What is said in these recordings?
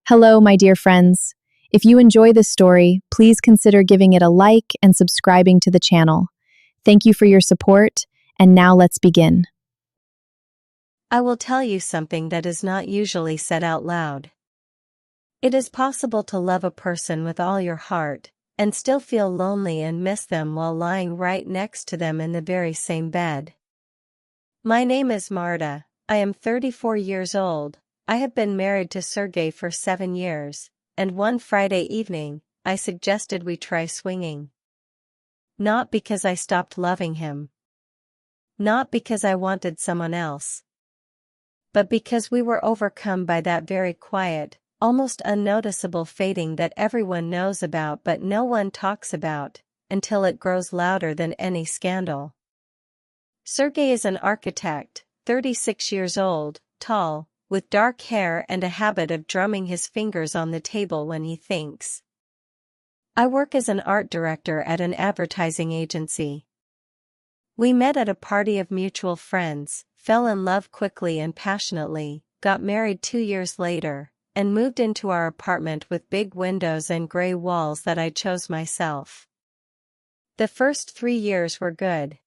Hello, my dear friends. If you enjoy this story, please consider giving it a like and subscribing to the channel. Thank you for your support, and now let's begin. I will tell you something that is not usually said out loud. It is possible to love a person with all your heart, and still feel lonely and miss them while lying right next to them in the very same bed. My name is Marta, I am 34 years old, I have been married to Sergey for 7 years, and one Friday evening, I suggested we try swinging. Not because I stopped loving him. Not because I wanted someone else. But because we were overcome by that very quiet, almost unnoticeable fading that everyone knows about but no one talks about, until it grows louder than any scandal. Sergey is an architect, 36 years old, tall, with dark hair and a habit of drumming his fingers on the table when he thinks. I work as an art director at an advertising agency. We met at a party of mutual friends, fell in love quickly and passionately, got married 2 years later, and moved into our apartment with big windows and gray walls that I chose myself. The first 3 years were good.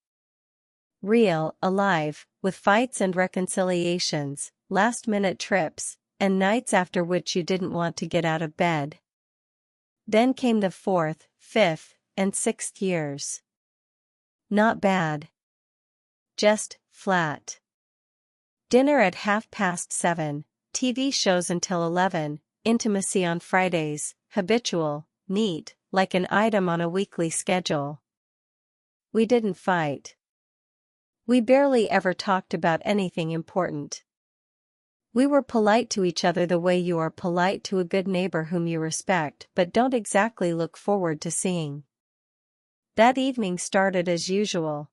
Real, alive, with fights and reconciliations, last-minute trips, and nights after which you didn't want to get out of bed. Then came the 4th, 5th, and 6th years. Not bad. Just flat. Dinner at 7:30, TV shows until 11, intimacy on Fridays, habitual, neat, like an item on a weekly schedule. We didn't fight. We barely ever talked about anything important. We were polite to each other the way you are polite to a good neighbor whom you respect but don't exactly look forward to seeing. That evening started as usual.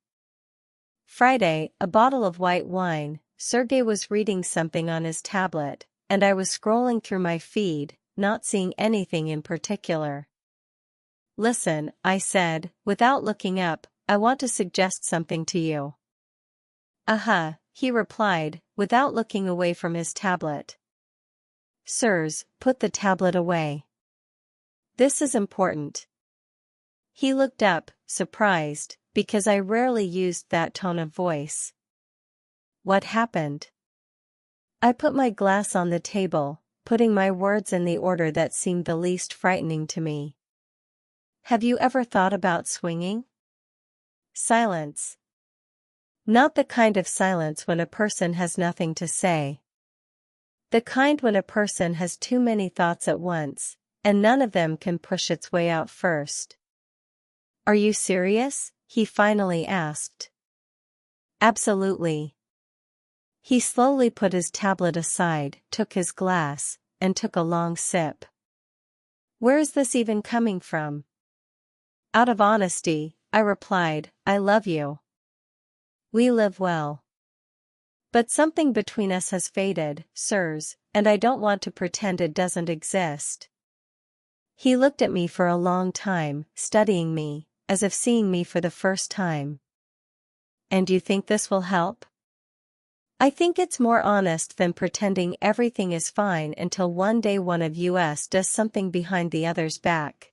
Friday, a bottle of white wine, Sergey was reading something on his tablet, and I was scrolling through my feed, not seeing anything in particular. Listen, I said, without looking up, I want to suggest something to you. He replied, without looking away from his tablet. Sirs, put the tablet away. This is important. He looked up, surprised, because I rarely used that tone of voice. What happened? I put my glass on the table, putting my words in the order that seemed the least frightening to me. Have you ever thought about swinging? Silence. Not the kind of silence when a person has nothing to say. The kind when a person has too many thoughts at once, and none of them can push its way out first. Are you serious? He finally asked. Absolutely. He slowly put his tablet aside, took his glass, and took a long sip. Where is this even coming from? Out of honesty, I replied, I love you. We live well. But something between us has faded, sirs, and I don't want to pretend it doesn't exist. He looked at me for a long time, studying me, as if seeing me for the first time. And you think this will help? I think it's more honest than pretending everything is fine until one day one of us does something behind the other's back.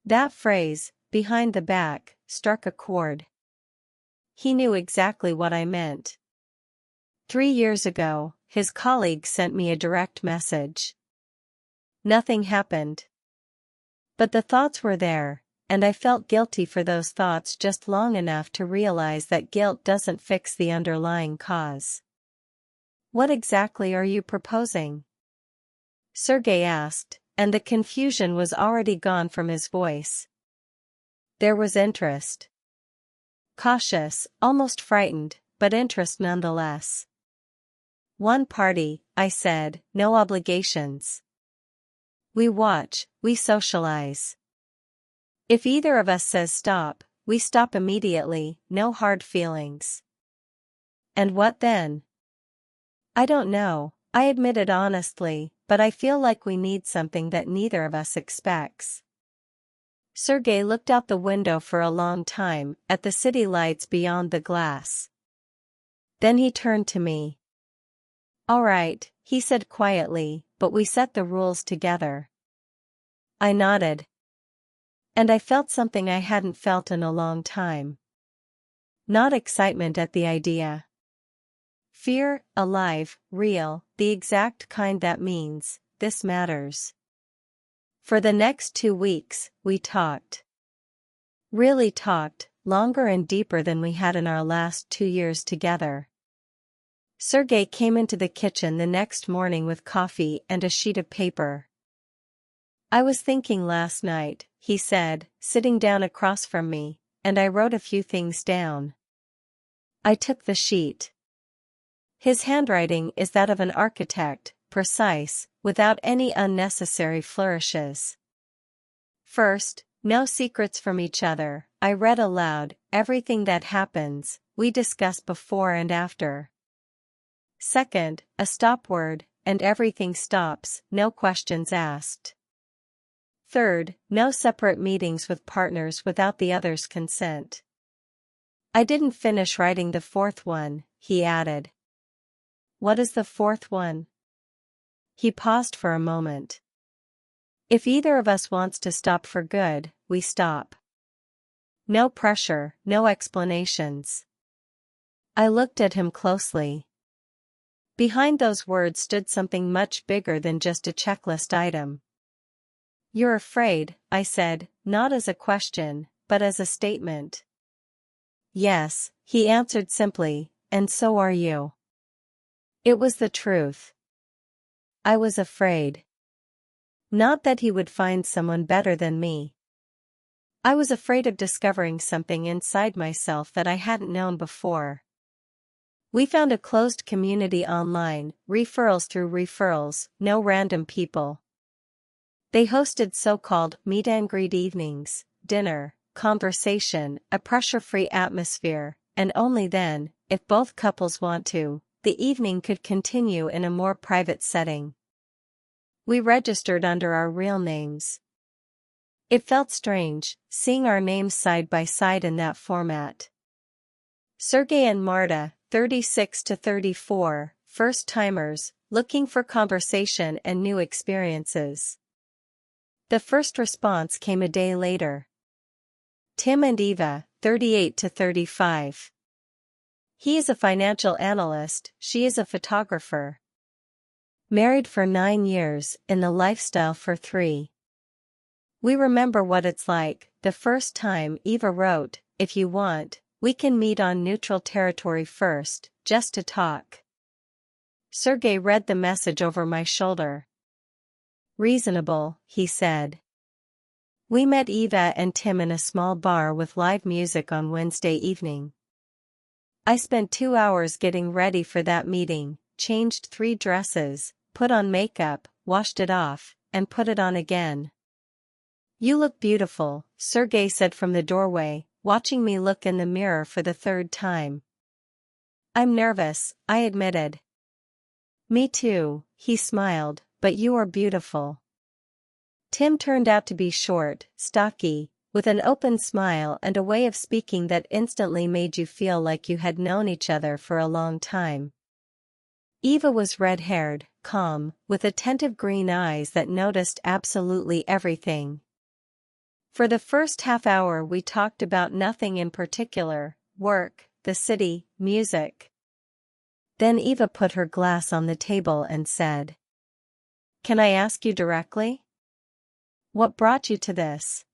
That phrase, behind the back, struck a chord. He knew exactly what I meant. 3 years ago, his colleague sent me a direct message. Nothing happened. But the thoughts were there, and I felt guilty for those thoughts just long enough to realize that guilt doesn't fix the underlying cause. What exactly are you proposing? Sergey asked, and the confusion was already gone from his voice. There was interest. Cautious, almost frightened, but interest nonetheless. One party, I said, no obligations. We watch, we socialize. If either of us says stop, we stop immediately, no hard feelings. And what then? I don't know, I admitted honestly, but I feel like we need something that neither of us expects. Sergey looked out the window for a long time, at the city lights beyond the glass. Then he turned to me. All right, he said quietly, but we set the rules together. I nodded. And I felt something I hadn't felt in a long time. Not excitement at the idea. Fear, alive, real, the exact kind that means, this matters. For the next 2 weeks, we talked. Really talked, longer and deeper than we had in our last 2 years together. Sergey came into the kitchen the next morning with coffee and a sheet of paper. I was thinking last night, he said, sitting down across from me, and I wrote a few things down. I took the sheet. His handwriting is that of an architect, precise, without any unnecessary flourishes. First, no secrets from each other. I read aloud, everything that happens, we discuss before and after. Second, a stop word, and everything stops, no questions asked. Third, no separate meetings with partners without the other's consent. I didn't finish writing the fourth one, he added. What is the fourth one? He paused for a moment. If either of us wants to stop for good, we stop. No pressure, no explanations. I looked at him closely. Behind those words stood something much bigger than just a checklist item. You're afraid, I said, not as a question, but as a statement. Yes, he answered simply, and so are you. It was the truth. I was afraid. Not that he would find someone better than me. I was afraid of discovering something inside myself that I hadn't known before. We found a closed community online, referrals through referrals, no random people. They hosted so-called meet and greet evenings, dinner, conversation, a pressure-free atmosphere, and only then, if both couples want to, the evening could continue in a more private setting. We registered under our real names. It felt strange, seeing our names side by side in that format. Sergey and Marta, 36 to 34, first-timers, looking for conversation and new experiences. The first response came a day later. Tim and Eva, 38 to 35. He is a financial analyst, she is a photographer. Married for 9 years, in the lifestyle for 3. We remember what it's like. The first time Eva wrote, if you want, we can meet on neutral territory first, just to talk. Sergey read the message over my shoulder. Reasonable, he said. We met Eva and Tim in a small bar with live music on Wednesday evening. I spent 2 hours getting ready for that meeting, changed 3 dresses, put on makeup, washed it off, and put it on again. You look beautiful, Sergey said from the doorway, watching me look in the mirror for the 3rd time. I'm nervous, I admitted. Me too, he smiled, but you are beautiful. Tim turned out to be short, stocky, with an open smile and a way of speaking that instantly made you feel like you had known each other for a long time. Eva was red-haired, calm, with attentive green eyes that noticed absolutely everything. For the first half hour we talked about nothing in particular, work, the city, music. Then Eva put her glass on the table and said, Can I ask you directly? What brought you to this?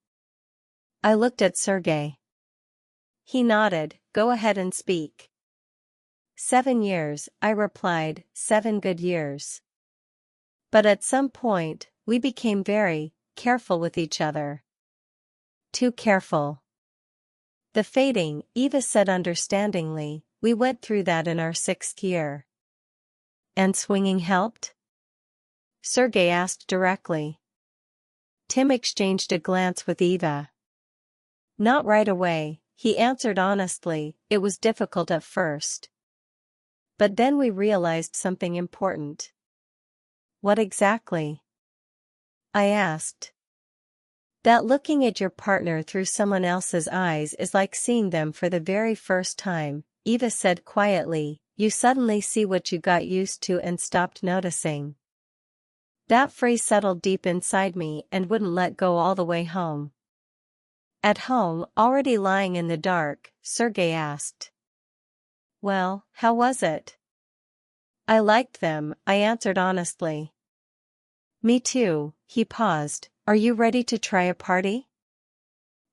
I looked at Sergey. He nodded, go ahead and speak. 7 years, I replied, 7 good years. But at some point, we became very careful with each other. Too careful. The fading, Eva said understandingly, we went through that in our 6th year. And swinging helped? Sergey asked directly. Tim exchanged a glance with Eva. Not right away, he answered honestly, it was difficult at first. But then we realized something important. What exactly? I asked. That looking at your partner through someone else's eyes is like seeing them for the very first time, Eva said quietly, you suddenly see what you got used to and stopped noticing. That phrase settled deep inside me and wouldn't let go all the way home. At home, already lying in the dark, Sergei asked, "Well, how was it?" "I liked them," I answered honestly. "Me too." He paused. "Are you ready to try a party?"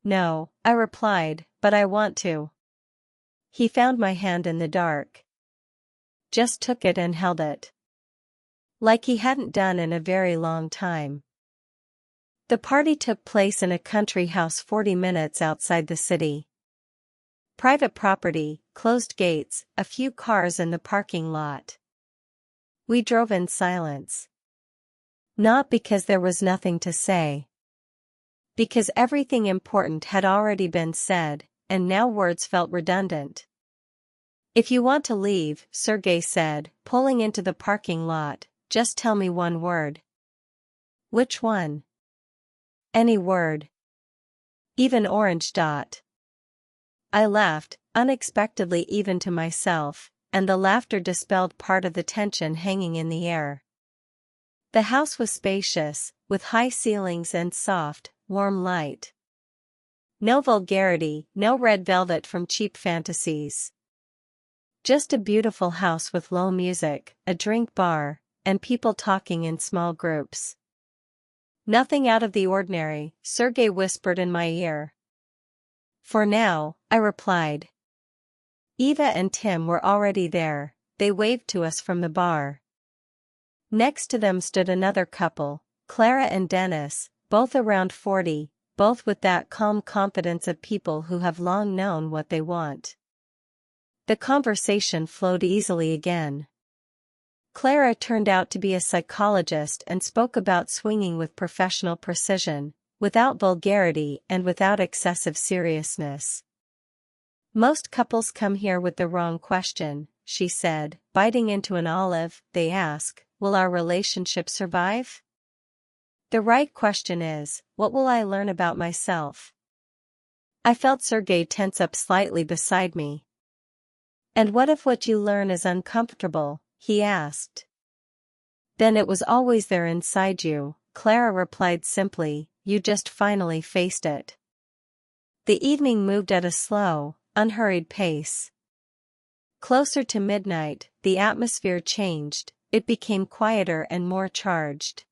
"No," I replied, "but I want to." He found my hand in the dark. Just took it and held it. Like he hadn't done in a very long time. The party took place in a country house 40 minutes outside the city. Private property, closed gates, a few cars in the parking lot. We drove in silence. Not because there was nothing to say. Because everything important had already been said, and now words felt redundant. "If you want to leave," Sergei said, pulling into the parking lot, "just tell me one word." "Which one?" "Any word. Even orange dot." I laughed, unexpectedly even to myself, and the laughter dispelled part of the tension hanging in the air. The house was spacious, with high ceilings and soft, warm light. No vulgarity, no red velvet from cheap fantasies. Just a beautiful house with low music, a drink bar, and people talking in small groups. "Nothing out of the ordinary," Sergei whispered in my ear. "For now," I replied. Eva and Tim were already there. They waved to us from the bar. Next to them stood another couple, Clara and Dennis, both around 40, both with that calm confidence of people who have long known what they want. The conversation flowed easily again. Clara turned out to be a psychologist and spoke about swinging with professional precision, without vulgarity and without excessive seriousness. "Most couples come here with the wrong question," she said, biting into an olive. "They ask, will our relationship survive? The right question is, what will I learn about myself?" I felt Sergei tense up slightly beside me. "And what if what you learn is uncomfortable?" he asked. "Then it was always there inside you," Clara replied simply, "you just finally faced it." The evening moved at a slow, unhurried pace. Closer to midnight, the atmosphere changed, it became quieter and more charged.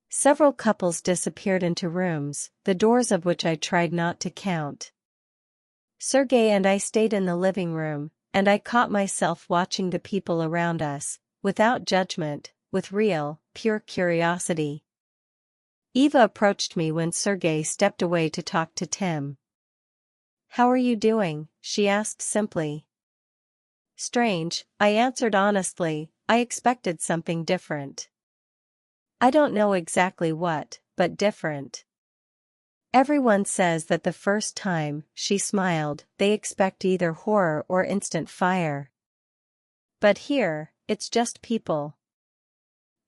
Several couples disappeared into rooms, the doors of which I tried not to count. Sergei and I stayed in the living room, and I caught myself watching the people around us, without judgment, with real, pure curiosity. Eva approached me when Sergei stepped away to talk to Tim. "How are you doing?" she asked simply. "Strange," I answered honestly, "I expected something different." "I don't know exactly what, but different." "Everyone says that the first time," she smiled, "they expect either horror or instant fire. But here, it's just people."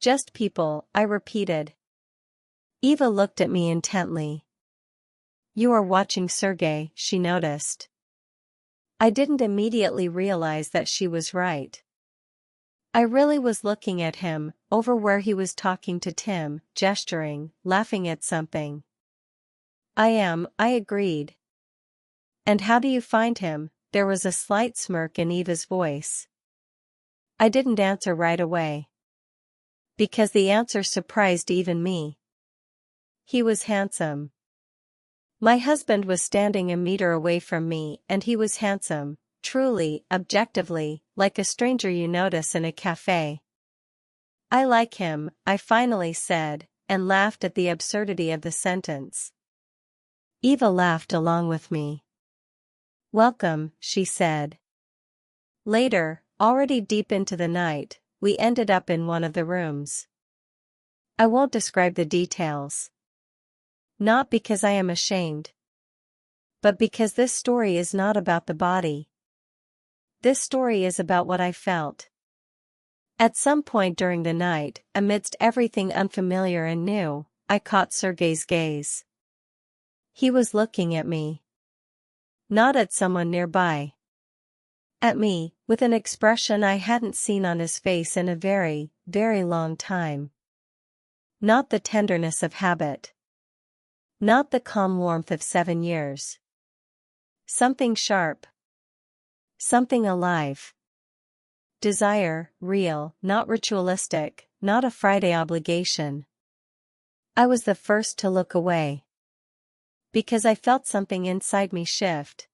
"Just people," I repeated. Eva looked at me intently. "You are watching Sergei," she noticed. I didn't immediately realize that she was right. I really was looking at him, over where he was talking to Tim, gesturing, laughing at something. "I am," I agreed. "And how do you find him?" There was a slight smirk in Eva's voice. I didn't answer right away. Because the answer surprised even me. He was handsome. My husband was standing a meter away from me, and he was handsome, truly, objectively, like a stranger you notice in a cafe. "I like him," I finally said, and laughed at the absurdity of the sentence. Eva laughed along with me. "Welcome," she said. Later, already deep into the night, we ended up in one of the rooms. I won't describe the details. Not because I am ashamed. But because this story is not about the body. This story is about what I felt. At some point during the night, amidst everything unfamiliar and new, I caught Sergei's gaze. He was looking at me. Not at someone nearby. At me, with an expression I hadn't seen on his face in a very, very long time. Not the tenderness of habit. Not the calm warmth of 7 years. Something sharp. Something alive. Desire, real, not ritualistic, not a Friday obligation. I was the first to look away. Because I felt something inside me shift.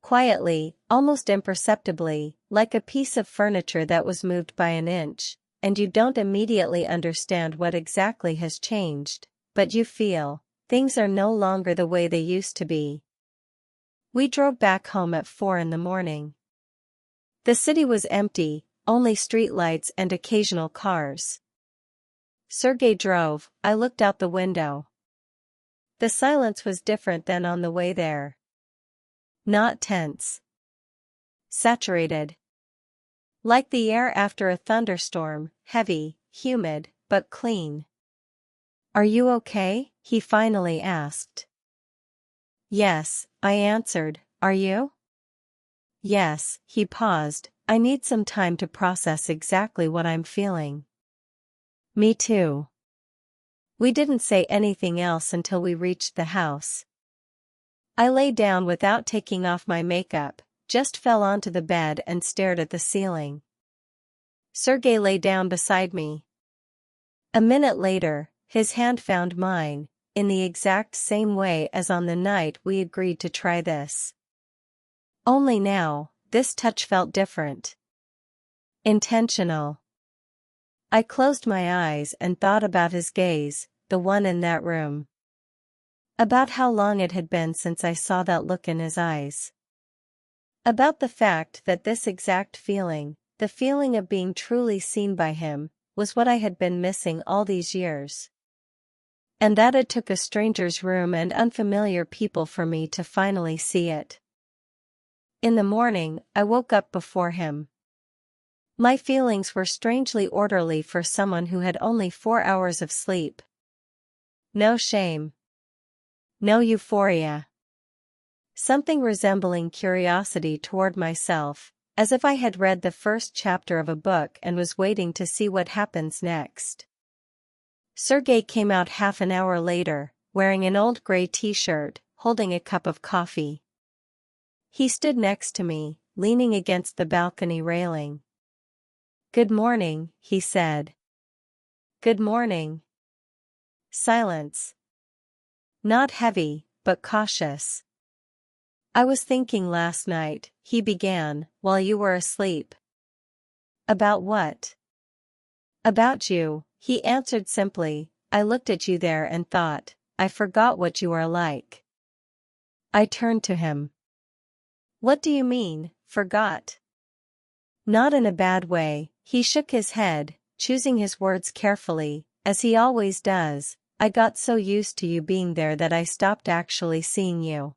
Quietly, almost imperceptibly, like a piece of furniture that was moved by an inch, and you don't immediately understand what exactly has changed, but you feel, things are no longer the way they used to be. We drove back home at 4 in the morning. The city was empty, only streetlights and occasional cars. Sergei drove, I looked out the window. The silence was different than on the way there. Not tense. Saturated. Like the air after a thunderstorm, heavy, humid, but clean. "Are you okay?" he finally asked. "Yes," I answered, "are you?" "Yes," he paused, "I need some time to process exactly what I'm feeling." "Me too." We didn't say anything else until we reached the house. I lay down without taking off my makeup, just fell onto the bed and stared at the ceiling. Sergei lay down beside me. A minute later, his hand found mine, in the exact same way as on the night we agreed to try this. Only now, this touch felt different. Intentional. I closed my eyes and thought about his gaze, the one in that room. About how long it had been since I saw that look in his eyes. About the fact that this exact feeling, the feeling of being truly seen by him, was what I had been missing all these years. And that it took a stranger's room and unfamiliar people for me to finally see it. In the morning, I woke up before him. My feelings were strangely orderly for someone who had only 4 hours of sleep. No shame. No euphoria. Something resembling curiosity toward myself, as if I had read the first chapter of a book and was waiting to see what happens next. Sergei came out half an hour later, wearing an old gray t-shirt, holding a cup of coffee. He stood next to me, leaning against the balcony railing. "Good morning," he said. "Good morning." Silence. Not heavy, but cautious. "I was thinking last night," he began, "while you were asleep." "About what?" "About you," he answered simply. "I looked at you there and thought, I forgot what you are like." I turned to him. "What do you mean, forgot?" "Not in a bad way," he shook his head, choosing his words carefully, as he always does. "I got so used to you being there that I stopped actually seeing you."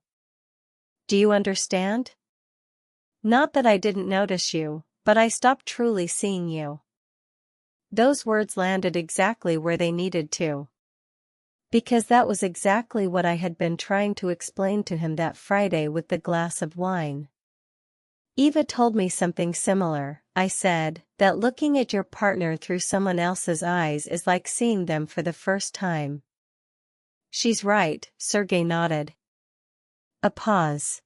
"Do you understand?" "Not that I didn't notice you, but I stopped truly seeing you." Those words landed exactly where they needed to. Because that was exactly what I had been trying to explain to him that Friday with the glass of wine. "Eva told me something similar," I said, "that looking at your partner through someone else's eyes is like seeing them for the first time." "She's right," Sergei nodded. A pause.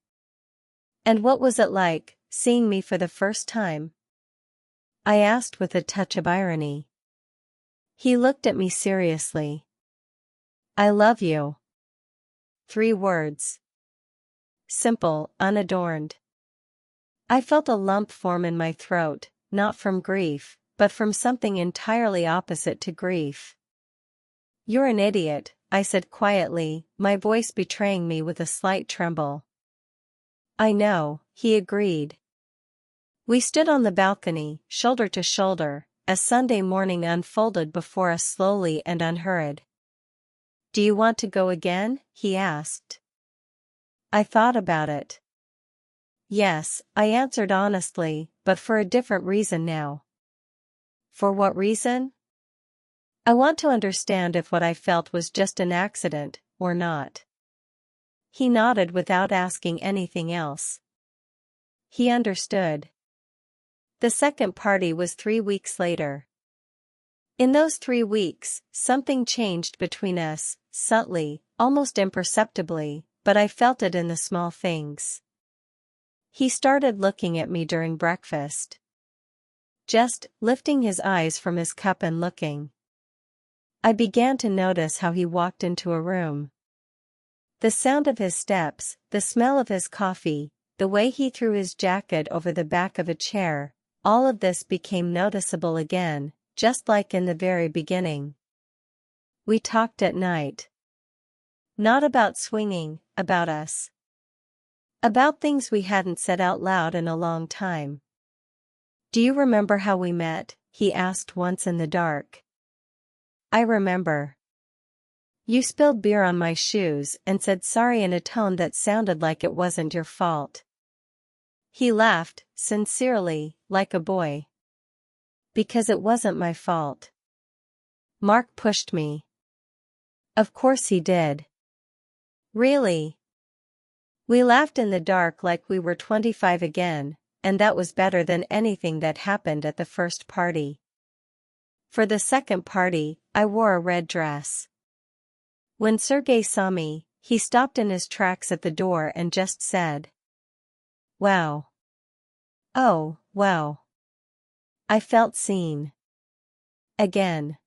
"And what was it like, seeing me for the first time?" I asked with a touch of irony. He looked at me seriously. "I love you." 3 words. Simple, unadorned. I felt a lump form in my throat, not from grief, but from something entirely opposite to grief. "You're an idiot," I said quietly, my voice betraying me with a slight tremble. "I know," he agreed. We stood on the balcony, shoulder to shoulder, as Sunday morning unfolded before us slowly and unhurried. "Do you want to go again?" he asked. I thought about it. "Yes," I answered honestly, "but for a different reason now." "For what reason?" "I want to understand if what I felt was just an accident, or not." He nodded without asking anything else. He understood. The second party was 3 weeks later. In those 3 weeks, something changed between us, subtly, almost imperceptibly, but I felt it in the small things. He started looking at me during breakfast. Just lifting his eyes from his cup and looking. I began to notice how he walked into a room. The sound of his steps, the smell of his coffee, the way he threw his jacket over the back of a chair, all of this became noticeable again, just like in the very beginning. We talked at night. Not about swinging, about us. About things we hadn't said out loud in a long time. "Do you remember how we met?" he asked once in the dark. "I remember. You spilled beer on my shoes and said sorry in a tone that sounded like it wasn't your fault." He laughed, sincerely, like a boy. "Because it wasn't my fault. Mark pushed me." "Of course he did." "Really?" We laughed in the dark like we were 25 again, and that was better than anything that happened at the first party. For the second party, I wore a red dress. When Sergey saw me, he stopped in his tracks at the door and just said, "Wow." Oh, wow. I felt seen. Again.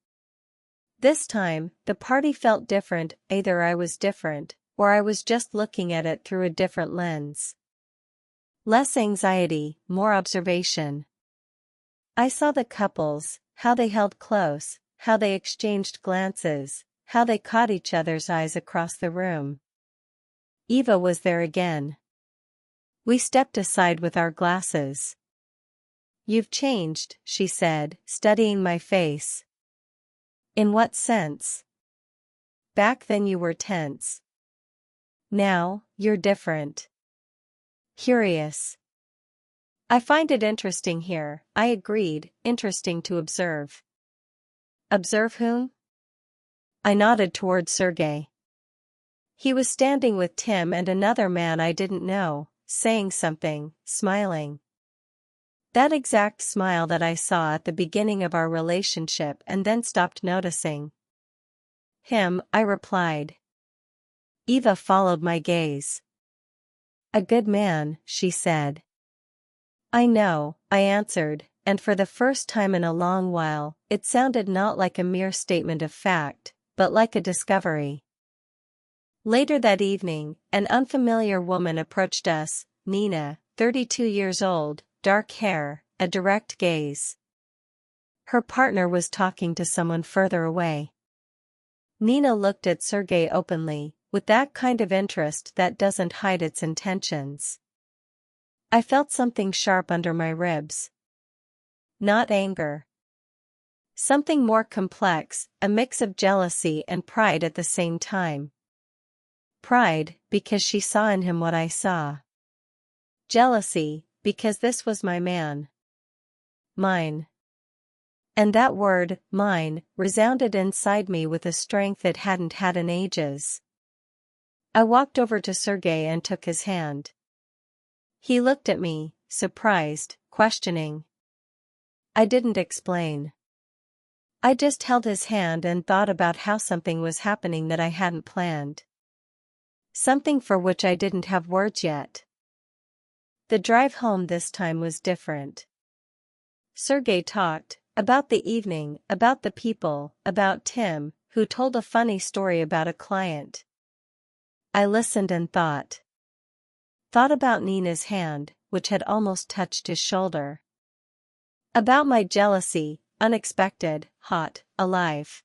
This time, the party felt different. Either I was different, or I was just looking at it through a different lens. Less anxiety, more observation. I saw the couples, how they held close, how they exchanged glances, how they caught each other's eyes across the room. Eva was there again. We stepped aside with our glasses. "You've changed," she said, studying my face. "In what sense?" "Back then you were tense. Now, you're different." "Curious." "I find it interesting here," I agreed, "interesting to observe." "Observe whom?" I nodded toward Sergey. He was standing with Tim and another man I didn't know, saying something, smiling. That exact smile that I saw at the beginning of our relationship and then stopped noticing. "Him," I replied. Eva followed my gaze. "A good man," she said. "I know," I answered, and for the first time in a long while, it sounded not like a mere statement of fact, but like a discovery. Later that evening, an unfamiliar woman approached us, Nina, 32 years old, dark hair, a direct gaze. Her partner was talking to someone further away. Nina looked at Sergey openly, with that kind of interest that doesn't hide its intentions. I felt something sharp under my ribs. Not anger. Something more complex, a mix of jealousy and pride at the same time. Pride, because she saw in him what I saw. Jealousy, because this was my man. Mine. And that word, mine, resounded inside me with a strength it hadn't had in ages. I walked over to Sergey and took his hand. He looked at me, surprised, questioning. I didn't explain. I just held his hand and thought about how something was happening that I hadn't planned. Something for which I didn't have words yet. The drive home this time was different. Sergey talked, about the evening, about the people, about Tim, who told a funny story about a client. I listened and thought. Thought about Nina's hand, which had almost touched his shoulder. About my jealousy, unexpected, hot, alive.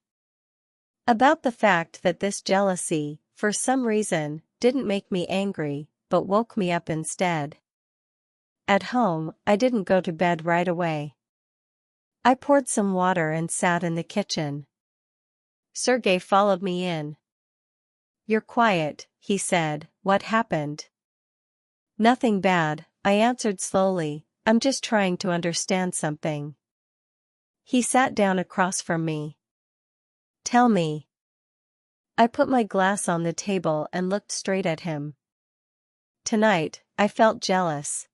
About the fact that this jealousy, for some reason, didn't make me angry, but woke me up instead. At home, I didn't go to bed right away. I poured some water and sat in the kitchen. Sergey followed me in. "You're quiet," he said. "What happened?" "Nothing bad," I answered slowly. "I'm just trying to understand something." He sat down across from me. "Tell me." I put my glass on the table and looked straight at him. "Tonight, I felt jealous."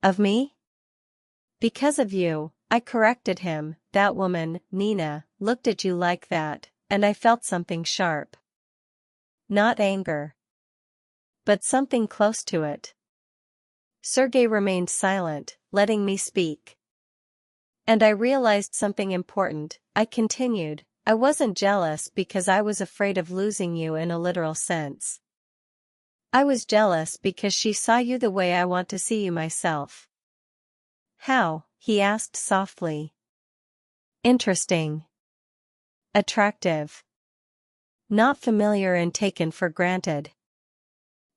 "Of me?" "Because of you," I corrected him. That woman, Nina, looked at you like that, and I felt something sharp. Not anger, but something close to it. Sergei remained silent, letting me speak. And I realized something important. I continued. I wasn't jealous because I was afraid of losing you in a literal sense. I was jealous because she saw you the way I want to see you myself. How? He asked softly. Interesting. Attractive. Not familiar and taken for granted.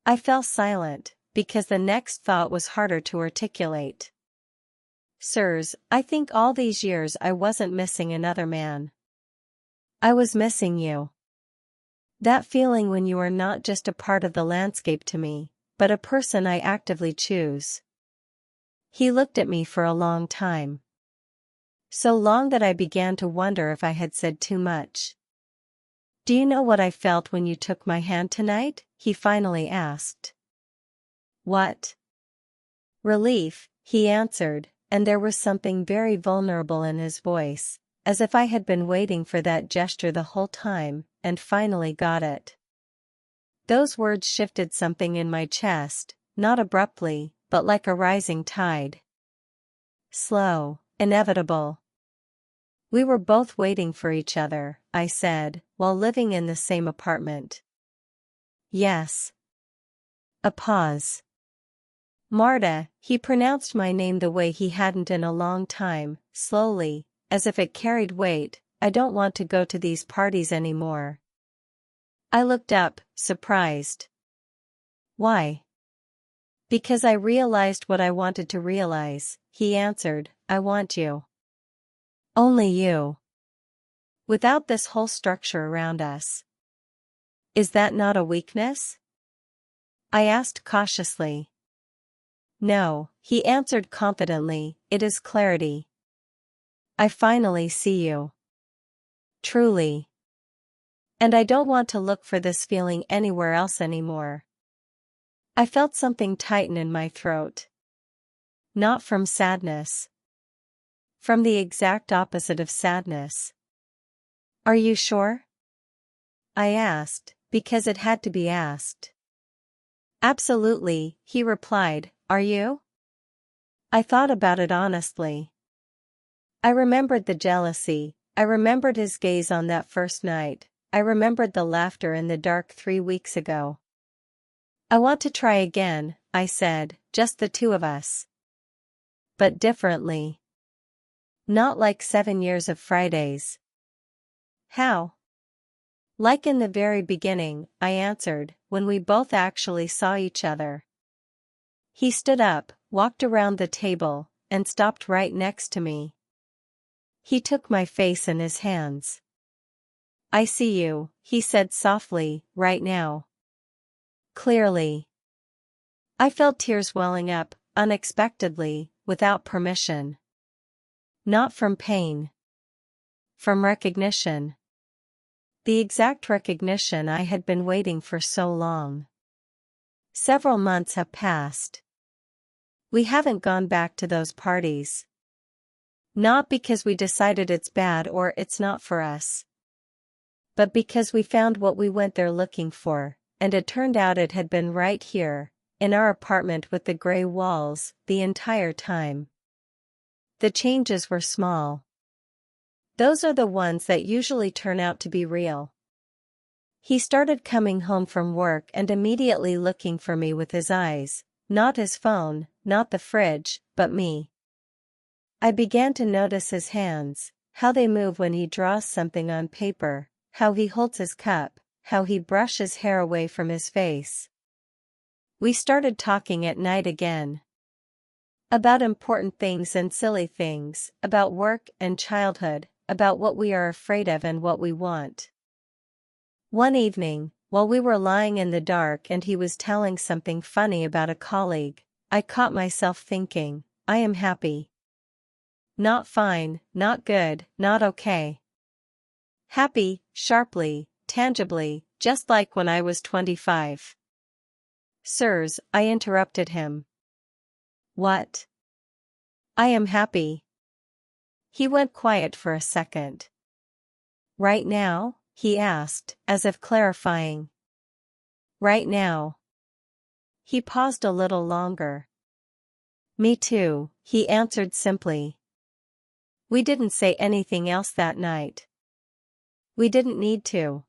I fell silent, because the next thought was harder to articulate. Sirs, I think all these years I wasn't missing another man. I was missing you. That feeling when you are not just a part of the landscape to me, but a person I actively choose. He looked at me for a long time. So long that I began to wonder if I had said too much. Do you know what I felt when you took my hand tonight? He finally asked. What? Relief, he answered, and there was something very vulnerable in his voice, as if I had been waiting for that gesture the whole time, and finally got it. Those words shifted something in my chest, not abruptly, but like a rising tide. Slow, inevitable. We were both waiting for each other, I said, while living in the same apartment. Yes. A pause. Marta, he pronounced my name the way he hadn't in a long time, slowly, as if it carried weight. I don't want to go to these parties anymore. I looked up, surprised. Why? Because I realized what I wanted to realize, he answered. I want you. Only you. Without this whole structure around us. Is that not a weakness? I asked cautiously. No, he answered confidently, it is clarity. I finally see you. Truly. And I don't want to look for this feeling anywhere else anymore. I felt something tighten in my throat. Not from sadness. From the exact opposite of sadness. Are you sure? I asked, because it had to be asked. Absolutely, he replied, are you? I thought about it honestly. I remembered the jealousy, I remembered his gaze on that first night, I remembered the laughter in the dark 3 weeks ago. I want to try again, I said, just the two of us. But differently. Not like 7 years of Fridays. How? Like in the very beginning, I answered, when we both actually saw each other. He stood up, walked around the table, and stopped right next to me. He took my face in his hands. I see you, he said softly, right now. Clearly. I felt tears welling up, unexpectedly, without permission. Not from pain. From recognition. The exact recognition I had been waiting for so long. Several months have passed. We haven't gone back to those parties. Not because we decided it's bad or it's not for us. But because we found what we went there looking for, and it turned out it had been right here, in our apartment with the gray walls, the entire time. The changes were small. Those are the ones that usually turn out to be real. He started coming home from work and immediately looking for me with his eyes, not his phone, not the fridge, but me. I began to notice his hands, how they move when he draws something on paper, how he holds his cup, how he brushes hair away from his face. We started talking at night again. About important things and silly things, about work and childhood, about what we are afraid of and what we want. One evening, while we were lying in the dark and he was telling something funny about a colleague, I caught myself thinking, I am happy. Not fine, not good, not okay. Happy, sharply, tangibly, just like when I was 25. Sirs, I interrupted him. What? I am happy. He went quiet for a second. Right now? He asked, as if clarifying. Right now. He paused a little longer. Me too, he answered simply. We didn't say anything else that night. We didn't need to.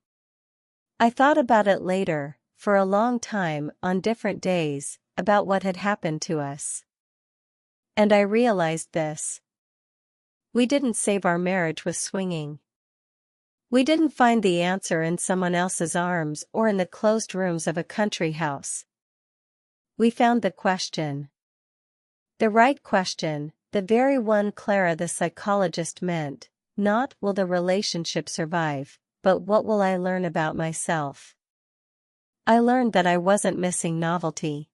I thought about it later, for a long time, on different days, about what had happened to us. And I realized this. We didn't save our marriage with swinging. We didn't find the answer in someone else's arms or in the closed rooms of a country house. We found the question. The right question, the very one Clara the psychologist meant, not will the relationship survive, but what will I learn about myself? I learned that I wasn't missing novelty.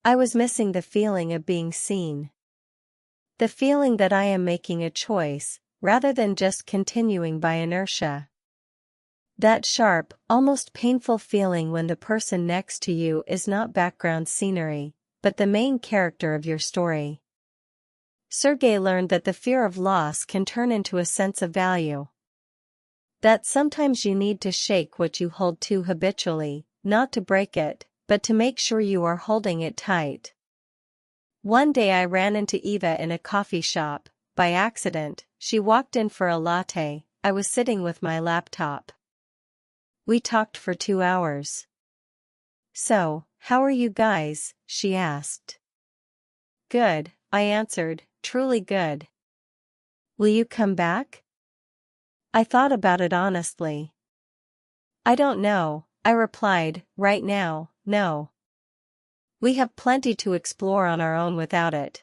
I was missing the feeling of being seen. The feeling that I am making a choice, rather than just continuing by inertia. That sharp, almost painful feeling when the person next to you is not background scenery, but the main character of your story. Sergei learned that the fear of loss can turn into a sense of value. That sometimes you need to shake what you hold to habitually, not to break it, but to make sure you are holding it tight. One day I ran into Eva in a coffee shop, by accident. She walked in for a latte. I was sitting with my laptop. We talked for 2 hours. So, how are you guys? She asked. Good, I answered, truly good. Will you come back? I thought about it honestly. I don't know, I replied, right now, no. We have plenty to explore on our own without it.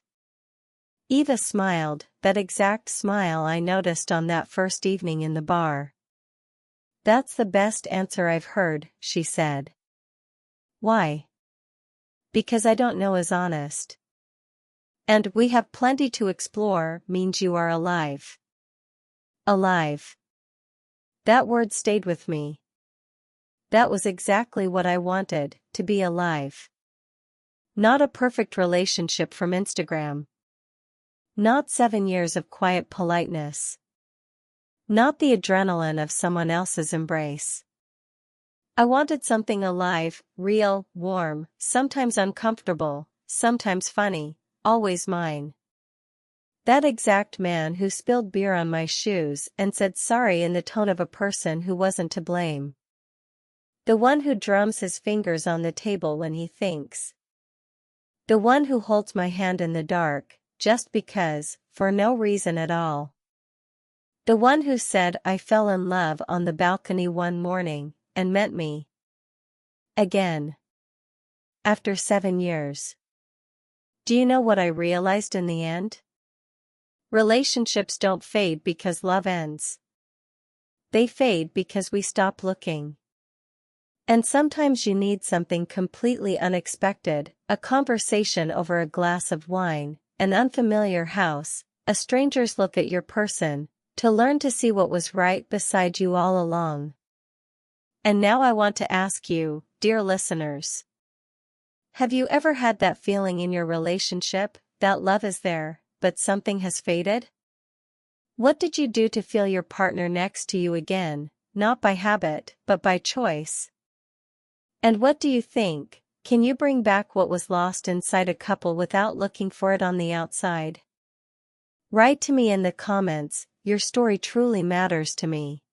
Eva smiled, that exact smile I noticed on that first evening in the bar. That's the best answer I've heard, she said. Why? Because I don't know is honest. And we have plenty to explore means you are alive. Alive. That word stayed with me. That was exactly what I wanted, to be alive. Not a perfect relationship from Instagram. Not 7 years of quiet politeness. Not the adrenaline of someone else's embrace. I wanted something alive, real, warm, sometimes uncomfortable, sometimes funny, always mine. That exact man who spilled beer on my shoes and said sorry in the tone of a person who wasn't to blame. The one who drums his fingers on the table when he thinks. The one who holds my hand in the dark, just because, for no reason at all. The one who said I fell in love on the balcony one morning, and met me. Again. After 7 years. Do you know what I realized in the end? Relationships don't fade because love ends. They fade because we stop looking. And sometimes you need something completely unexpected, a conversation over a glass of wine, an unfamiliar house, a stranger's look at your person, to learn to see what was right beside you all along. And now I want to ask you, dear listeners. Have you ever had that feeling in your relationship, that love is there, but something has faded? What did you do to feel your partner next to you again, not by habit, but by choice? And what do you think, can you bring back what was lost inside a couple without looking for it on the outside? Write to me in the comments, your story truly matters to me.